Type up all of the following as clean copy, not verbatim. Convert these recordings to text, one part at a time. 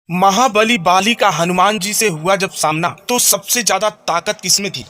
महाबली बाली का हनुमान जी से हुआ जब सामना तो सबसे ज्यादा ताकत किसमें थी?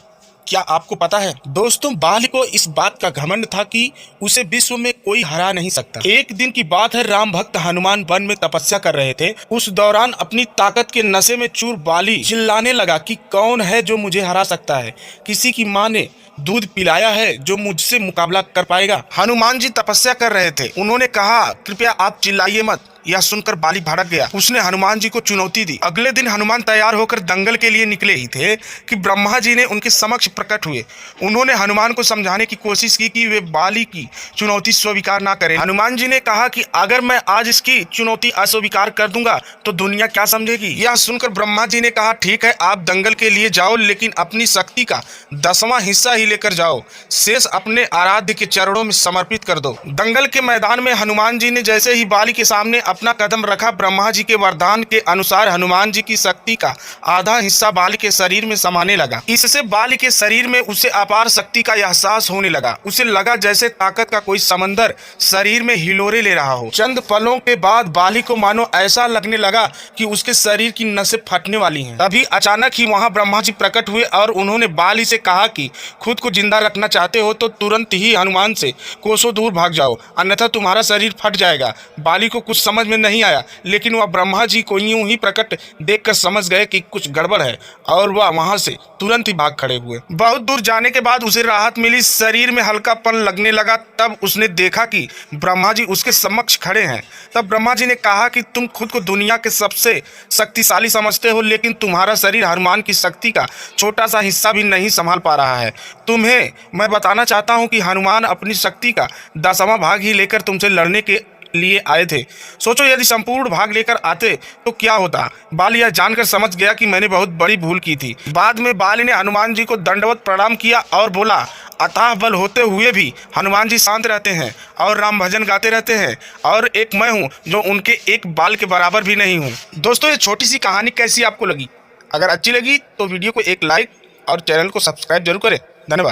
क्या आपको पता है? दोस्तों, बाली को इस बात का घमंड था कि उसे विश्व में कोई हरा नहीं सकता। एक दिन की बात है, राम भक्त हनुमान वन में तपस्या कर रहे थे। उस दौरान अपनी ताकत के नशे में चूर बाली चिल्लाने लगा कि कौन है जो मुझे हरा सकता है? किसी की माँ ने दूध पिलाया है जो मुझसे मुकाबला कर पाएगा? हनुमान जी तपस्या कर रहे थे। उन्होंने कहा, कृपया आप चिल्लाइए मत। यह सुनकर बाली भड़क गया। उसने हनुमान जी को चुनौती दी। अगले दिन हनुमान तैयार होकर दंगल के लिए निकले ही थे कि ब्रह्मा जी ने उनके समक्ष प्रकट हुए। उन्होंने हनुमान को समझाने की कोशिश की कि वे बाली की चुनौती स्वीकार ना करें। हनुमान जी ने कहा कि अगर मैं आज इसकी चुनौती अस्वीकार कर दूंगा तो दुनिया क्या समझेगी? यह सुनकर ब्रह्मा जी ने कहा, ठीक है, आप दंगल के लिए जाओ, लेकिन अपनी शक्ति का 10वां हिस्सा ही लेकर जाओ। शेष अपने आराध्य के चरणों में समर्पित कर दो। दंगल के मैदान में हनुमान जी ने जैसे ही बाली के सामने अपना कदम रखा, ब्रह्मा जी के वरदान के अनुसार हनुमान जी की शक्ति का आधा हिस्सा बाली के शरीर में समाने लगा। इससे बाली के शरीर में उसे अपार शक्ति का एहसास होने लगा। उसे लगा जैसे ताकत का कोई समंदर शरीर में हिलोरे ले रहा हो। चंद पलों के बाद बाली को मानो ऐसा लगने लगा कि उसके शरीर की नसें फटने वाली हैं। तभी अचानक ही वहां ब्रह्मा जी प्रकट हुए और उन्होंने बाली से कहा कि खुद को जिंदा रखना चाहते हो तो तुरंत ही हनुमान से कोसों दूर भाग जाओ, अन्यथा तुम्हारा शरीर फट जाएगा। बाली को कुछ समझ में नहीं आया, लेकिन वह ब्रह्मा जी को यूं ही प्रकट देखकर समझ गए कि कुछ गड़बड़ है और वह वहां से तुरंत ही भाग खड़े हुए। बहुत दूर जाने के बाद उसे राहत मिली, शरीर में हल्कापन लगने लगा। तब उसने देखा कि ब्रह्मा जी उसके समक्ष खड़े हैं। तब ब्रह्मा जी ने कहा कि तुम खुद को दुनिया के सबसे शक्तिशाली समझते हो, लेकिन तुम्हारा शरीर हनुमान की शक्ति का छोटा सा हिस्सा भी नहीं संभाल पा रहा है। तुम्हें मैं बताना चाहता हूं कि हनुमान अपनी शक्ति का 10वां भाग ही लेकर तुमसे लड़ने के लिए आए थे। सोचो, यदि संपूर्ण भाग लेकर आते तो क्या होता? बाली यह जानकर समझ गया कि मैंने बहुत बड़ी भूल की थी। बाद में बाली ने हनुमान जी को दंडवत प्रणाम किया और बोला, अथाह बल होते हुए भी हनुमान जी शांत रहते हैं और राम भजन गाते रहते हैं, और एक मैं हूं जो उनके एक बाल के बराबर भी नहीं हूं। दोस्तों, ये छोटी सी कहानी कैसी आपको लगी? अगर अच्छी लगी तो वीडियो को एक लाइक और चैनल को सब्सक्राइब जरूर करें। धन्यवाद।